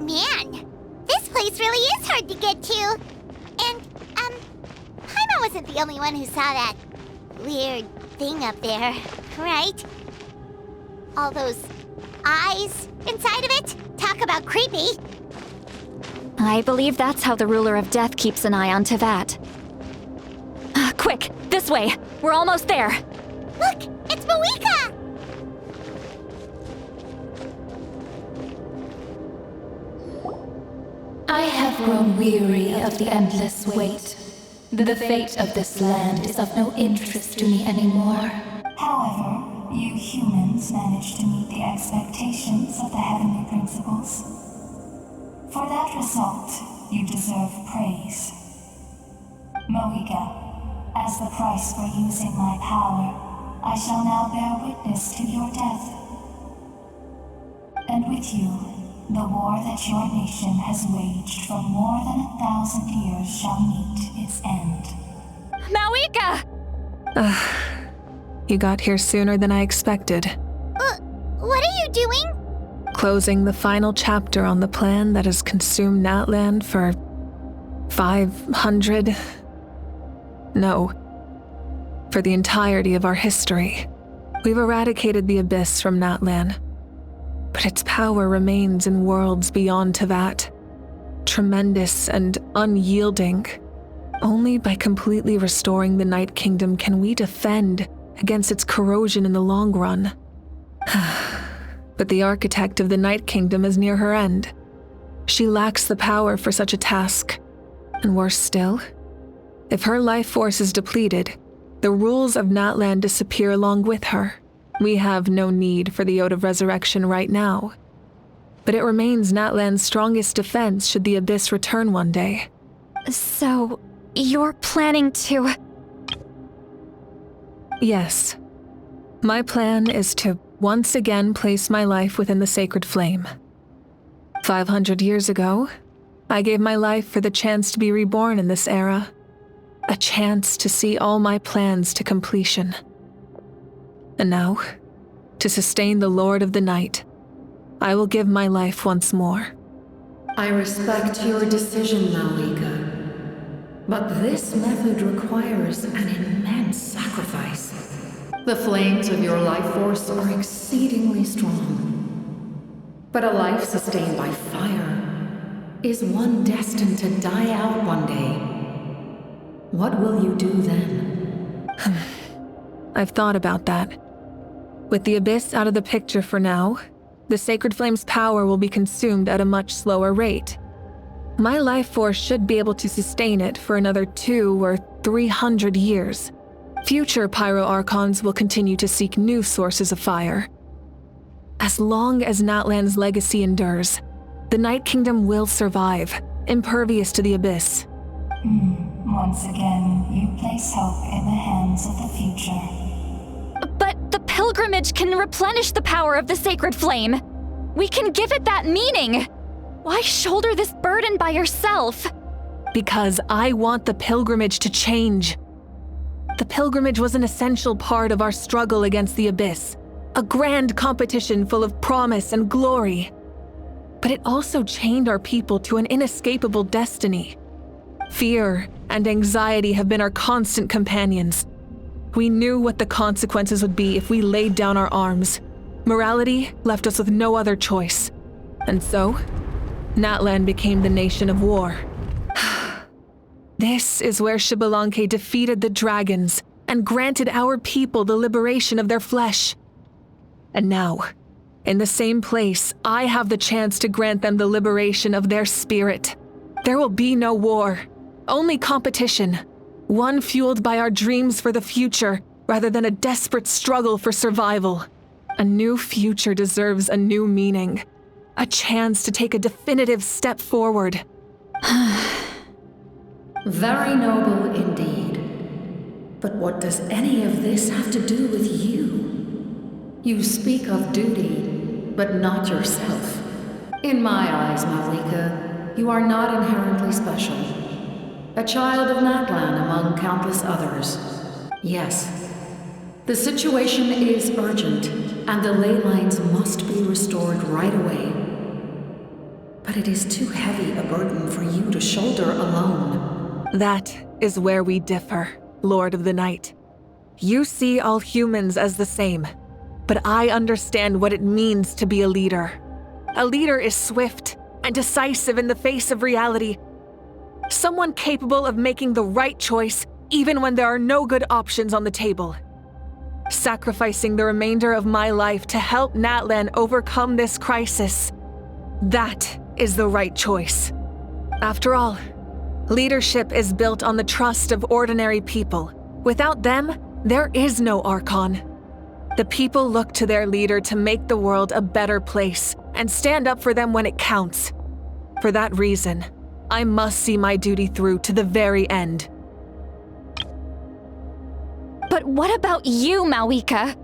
Man, this place really is hard to get to. And, Paimon wasn't the only one who saw that weird thing up there, right? All those eyes inside of it? Talk about creepy. I believe that's how the ruler of death keeps an eye on Teyvat. Quick, this way! We're almost there! Look, it's Mavuika! I have grown weary of the endless wait. The fate of this land is of no interest to me anymore. However, you humans managed to meet the expectations of the heavenly principles. For that result, you deserve praise. Mavuika, as the price for using my power, I shall now bear witness to your death. And with you, the war that your nation has waged for more than 1,000 years shall meet its end. Mavuika! You got here sooner than I expected. What are you doing? Closing the final chapter on the plan that has consumed Natlan for 500... No. For the entirety of our history. We've eradicated the Abyss from Natlan. But its power remains in worlds beyond Teyvat. Tremendous and unyielding. Only by completely restoring the Night Kingdom can we defend against its corrosion in the long run. But the architect of the Night Kingdom is near her end. She lacks the power for such a task. And worse still, if her life force is depleted, the rules of Natlan disappear along with her. We have no need for the Ode of Resurrection right now. But it remains Natlan's strongest defense should the Abyss return one day. So, you're planning to... Yes. My plan is to once again place my life within the sacred flame. 500 years ago, I gave my life for the chance to be reborn in this era. A chance to see all my plans to completion. And now, to sustain the Lord of the Night, I will give my life once more. I respect your decision, Mavuika. But this method requires an immense sacrifice. The flames of your life force are exceedingly strong. But a life sustained by fire is one destined to die out one day. What will you do then? I've thought about that. With the Abyss out of the picture for now, the Sacred Flame's power will be consumed at a much slower rate. My life force should be able to sustain it for another 200 or 300 years. Future Pyro Archons will continue to seek new sources of fire. As long as Natlan's legacy endures, the Night Kingdom will survive, impervious to the Abyss. Once again, you place hope in the hands of the future. But the pilgrimage can replenish the power of the sacred flame. We can give it that meaning. Why shoulder this burden by yourself? Because I want the pilgrimage to change. The pilgrimage was an essential part of our struggle against the Abyss, a grand competition full of promise and glory. But it also chained our people to an inescapable destiny. Fear and anxiety have been our constant companions. We knew what the consequences would be if we laid down our arms. Morality left us with no other choice. And so, Natlan became the nation of war. This is where Xbalanque defeated the dragons and granted our people the liberation of their flesh. And now, in the same place, I have the chance to grant them the liberation of their spirit. There will be no war, only competition, one fueled by our dreams for the future rather than a desperate struggle for survival. A new future deserves a new meaning, a chance to take a definitive step forward. Very noble indeed. But what does any of this have to do with you? You speak of duty, but not yourself. In my eyes, Mavuika, you are not inherently special. A child of Natlan among countless others. Yes, the situation is urgent, and the ley lines must be restored right away. but it is too heavy a burden for you to shoulder alone. That is where we differ, Lord of the Night. You see all humans as the same, but I understand what it means to be a leader. A leader is swift and decisive in the face of reality. Someone capable of making the right choice even when there are no good options on the table. Sacrificing the remainder of my life to help Natlan overcome this crisis. That is the right choice. After all, leadership is built on the trust of ordinary people. Without them, there is no Archon. The people look to their leader to make the world a better place and stand up for them when it counts. For that reason, I must see my duty through to the very end. But what about you, Mavuika?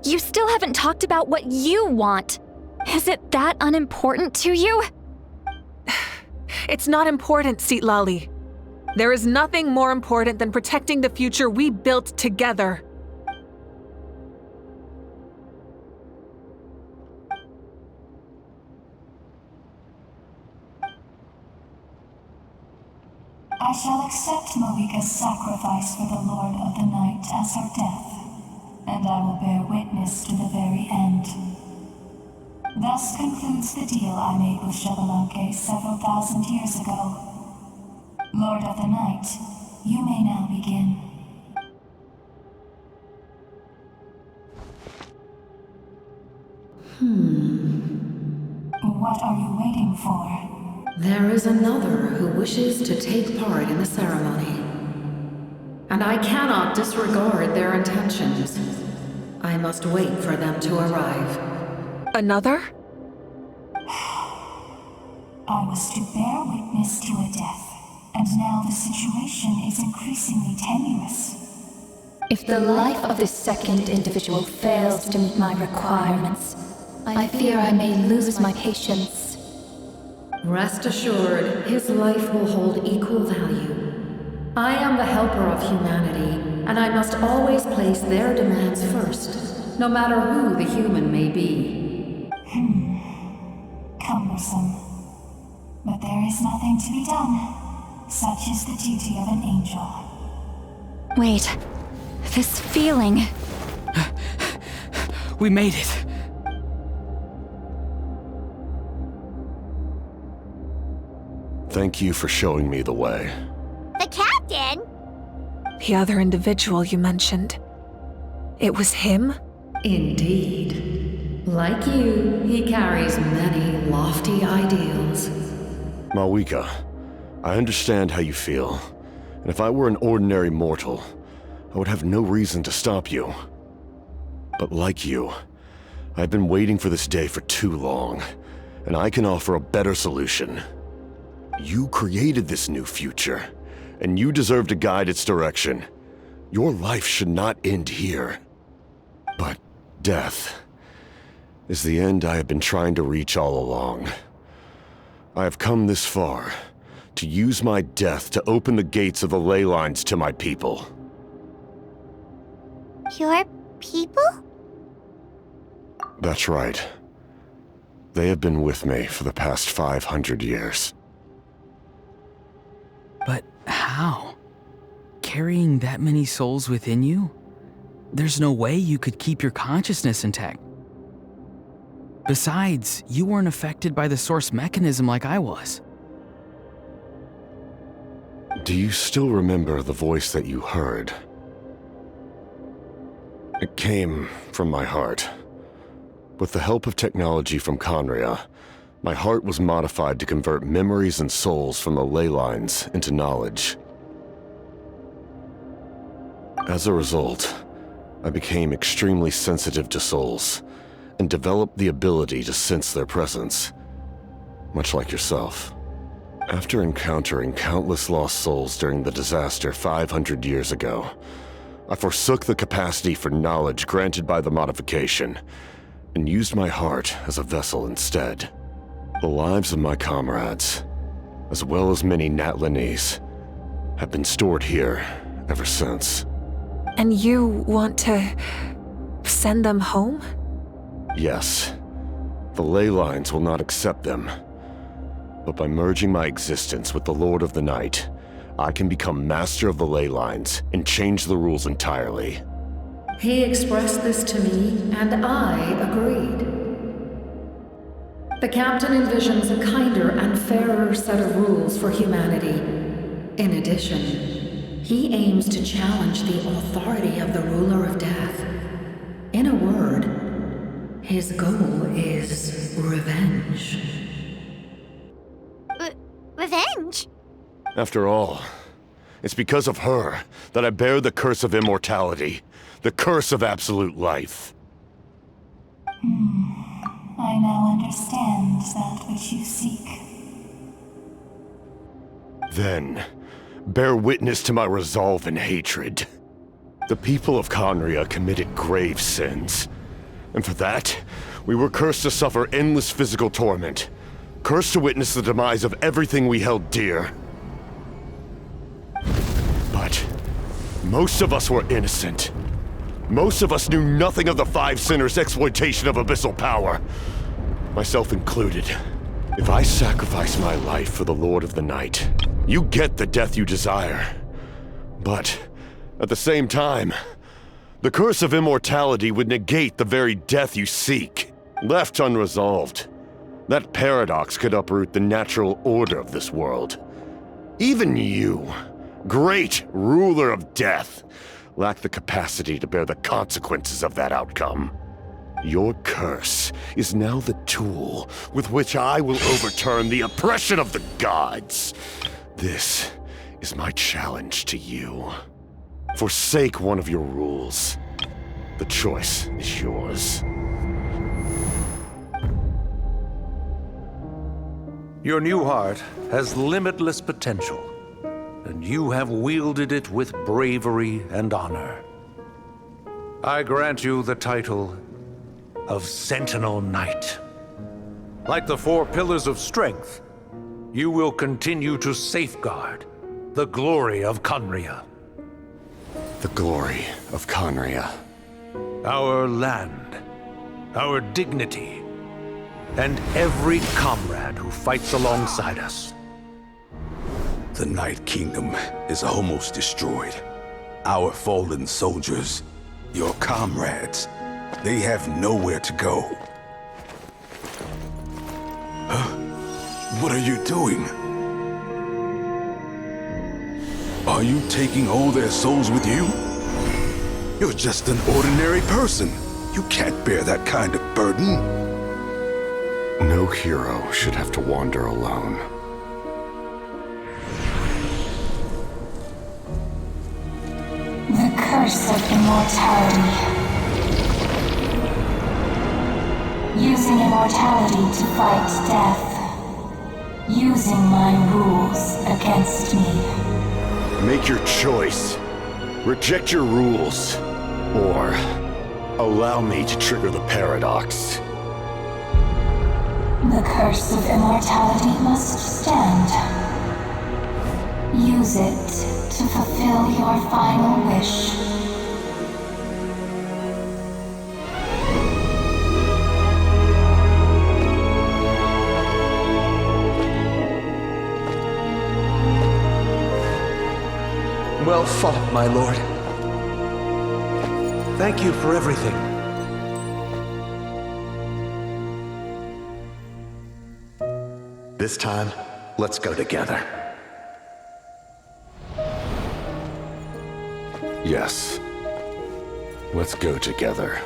You still haven't talked about what you want. Is it that unimportant to you? It's not important, Citlali. There is nothing more important than protecting the future we built together. I shall accept Mavuika's sacrifice for the Lord of the Night as her death, and I will bear witness to the very end. Thus concludes the deal I made with Xbalanque several thousand years ago. Lord of the Night, you may now begin. What are you waiting for? There is another who wishes to take part in the ceremony. And I cannot disregard their intentions. I must wait for them to arrive. Another? I was to bear witness to a death, and now the situation is increasingly tenuous. If the life of this second individual fails to meet my requirements, I fear I may lose my patience. Rest assured, his life will hold equal value. I am the helper of humanity, and I must always place their demands first, no matter who the human may be. Cumbersome. But there is nothing to be done. Such is the duty of an angel. Wait, this feeling. We made it. Thank you for showing me the way. The captain? The other individual you mentioned. It was him? Indeed. Like you, he carries many lofty ideals. Mavuika, I understand how you feel, and if I were an ordinary mortal, I would have no reason to stop you. But like you, I've been waiting for this day for too long, and I can offer a better solution. You created this new future, and you deserve to guide its direction. Your life should not end here. But death is the end I have been trying to reach all along. I have come this far to use my death to open the gates of the ley lines to my people. Your people? That's right. They have been with me for the past 500 years. But how? Carrying that many souls within you? There's no way you could keep your consciousness intact. Besides, you weren't affected by the source mechanism like I was. Do you still remember the voice that you heard? It came from my heart. With the help of technology from Conria, my heart was modified to convert memories and souls from the ley lines into knowledge. As a result, I became extremely sensitive to souls, and developed the ability to sense their presence, much like yourself. After encountering countless lost souls during the disaster 500 years ago, I forsook the capacity for knowledge granted by the modification, and used my heart as a vessel instead. The lives of my comrades, as well as many Natlanese, have been stored here ever since. And you want to send them home? Yes. The ley lines will not accept them. But by merging my existence with the Lord of the Night, I can become master of the ley lines and change the rules entirely. He expressed this to me, and I agreed. The Captain envisions a kinder and fairer set of rules for humanity. In addition, he aims to challenge the authority of the Ruler of Death. In a word, his goal is revenge. Revenge? After all, it's because of her that I bear the curse of immortality, the curse of absolute life. I now understand that which you seek. Then, bear witness to my resolve and hatred. The people of Khaenri'ah committed grave sins, and for that, we were cursed to suffer endless physical torment, cursed to witness the demise of everything we held dear. But most of us were innocent. Most of us knew nothing of the Five Sinners' exploitation of abyssal power, myself included. If I sacrifice my life for the Lord of the Night, you get the death you desire. But at the same time, the curse of immortality would negate the very death you seek. Left unresolved, that paradox could uproot the natural order of this world. Even you, great ruler of death, lack the capacity to bear the consequences of that outcome. Your curse is now the tool with which I will overturn the oppression of the gods. This is my challenge to you. Forsake one of your rules. The choice is yours. Your new heart has limitless potential, and you have wielded it with bravery and honor. I grant you the title of Sentinel Knight. Like the four pillars of strength, you will continue to safeguard the glory of Khaenri'ah. The glory of Khaenri'ah. Our land, our dignity, and every comrade who fights alongside us. The Night Kingdom is almost destroyed. Our fallen soldiers, your comrades, they have nowhere to go. What are you doing? Are you taking all their souls with you? You're just an ordinary person. You can't bear that kind of burden. No hero should have to wander alone. The curse of immortality. Using immortality to fight death. Using my rules against me. Make your choice. Reject your rules. Or allow me to trigger the paradox. The curse of immortality must stand. Use it to fulfill your final wish. Well fought, my lord. Thank you for everything. This time, let's go together. Yes. Let's go together.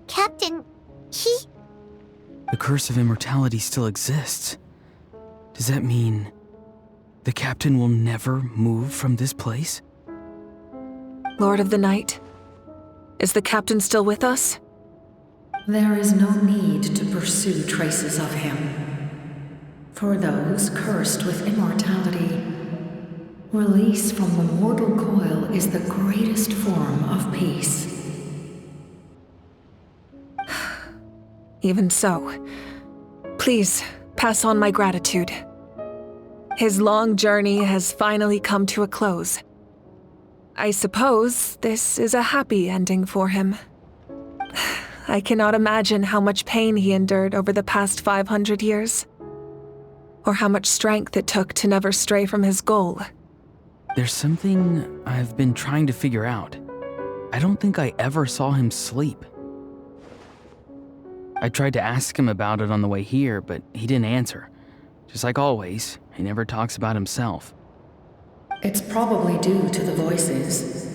Captain, The curse of immortality still exists. Does that mean the Captain will never move from this place? Lord of the Night, is the Captain still with us? There is no need to pursue traces of him. For those cursed with immortality, release from the mortal coil is the greatest form of peace. Even so, please pass on my gratitude. His long journey has finally come to a close. I suppose this is a happy ending for him. I cannot imagine how much pain he endured over the past 500 years, or how much strength it took to never stray from his goal. There's something I've been trying to figure out. I don't think I ever saw him sleep. I tried to ask him about it on the way here, but he didn't answer. Just like always, he never talks about himself. It's probably due to the voices.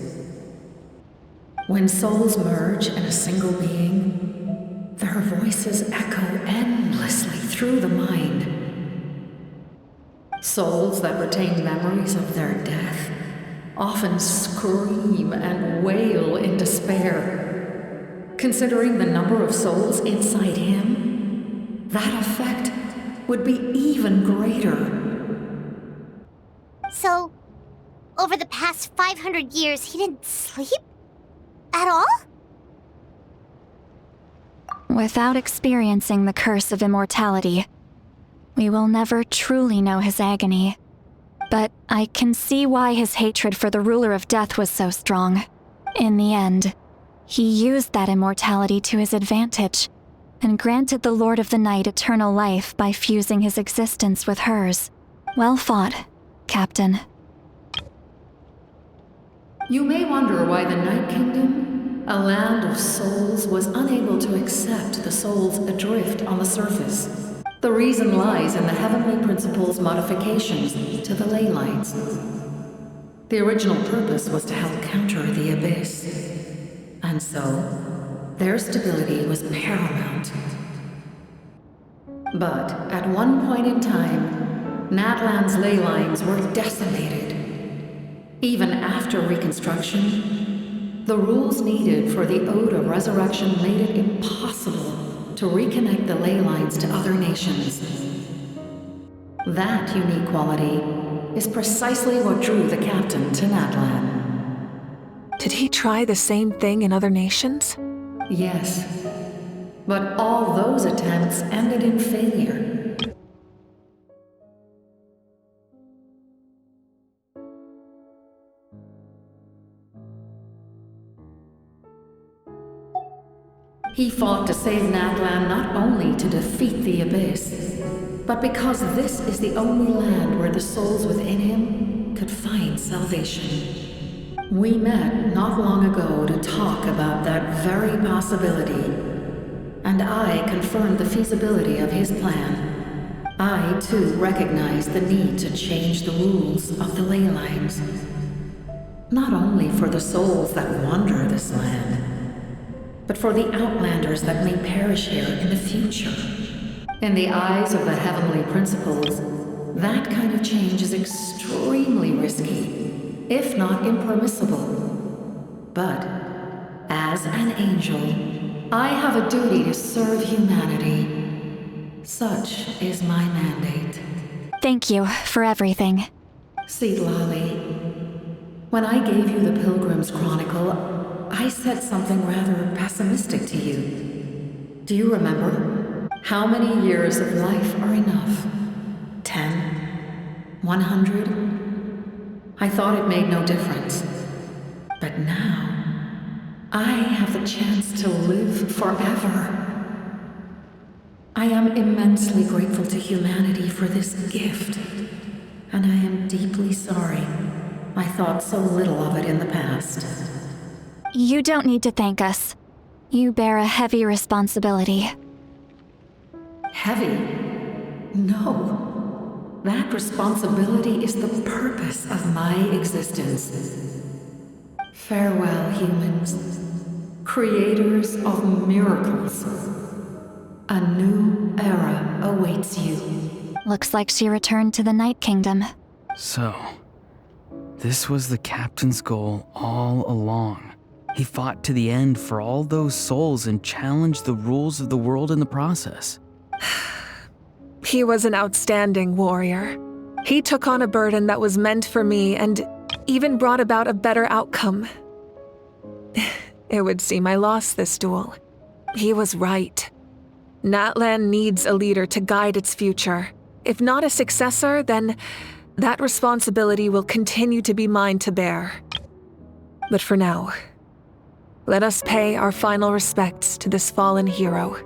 When souls merge in a single being, their voices echo endlessly through the mind. Souls that retain memories of their death often scream and wail in despair. Considering the number of souls inside him, that effect would be even greater. So, over the past 500 years, he didn't sleep? At all? Without experiencing the curse of immortality, we will never truly know his agony. But I can see why his hatred for the ruler of death was so strong. In the end, he used that immortality to his advantage, and granted the Lord of the Night eternal life by fusing his existence with hers. Well fought, Captain. You may wonder why the Night Kingdom, a land of souls, was unable to accept the souls adrift on the surface. The reason lies in the Heavenly Principle's modifications to the ley lines. The original purpose was to help counter the Abyss. And so, their stability was paramount. But at one point in time, Natlan's ley lines were decimated. Even after reconstruction, the rules needed for the Ode of Resurrection made it impossible to reconnect the ley lines to other nations. That unique quality is precisely what drew the captain to Natlan. Did he try the same thing in other nations? Yes, but all those attempts ended in failure. He fought to save Natlan not only to defeat the Abyss, but because this is the only land where the souls within him could find salvation. We met not long ago to talk about that very possibility, and I confirmed the feasibility of his plan. I, too, recognized the need to change the rules of the ley lines. Not only for the souls that wander this land, but for the outlanders that may perish here in the future. In the eyes of the Heavenly Principles, that kind of change is extremely risky, if not impermissible. But, as an angel, I have a duty to serve humanity. Such is my mandate. Thank you for everything. Citlali, when I gave you the Pilgrim's Chronicle, I said something rather pessimistic to you. Do you remember? How many years of life are enough? 10? 100? I thought it made no difference. But now, I have the chance to live forever. I am immensely grateful to humanity for this gift, and I am deeply sorry I thought so little of it in the past. You don't need to thank us. You bear a heavy responsibility. Heavy? No. That responsibility is the purpose of my existence. Farewell, humans. Creators of miracles. A new era awaits you. Looks like she returned to the Night Kingdom. So, this was the captain's goal all along. He fought to the end for all those souls and challenged the rules of the world in the process. He was an outstanding warrior. He took on a burden that was meant for me and even brought about a better outcome. It would seem I lost this duel. He was right. Natlan needs a leader to guide its future. If not a successor, then that responsibility will continue to be mine to bear. But for now, let us pay our final respects to this fallen hero.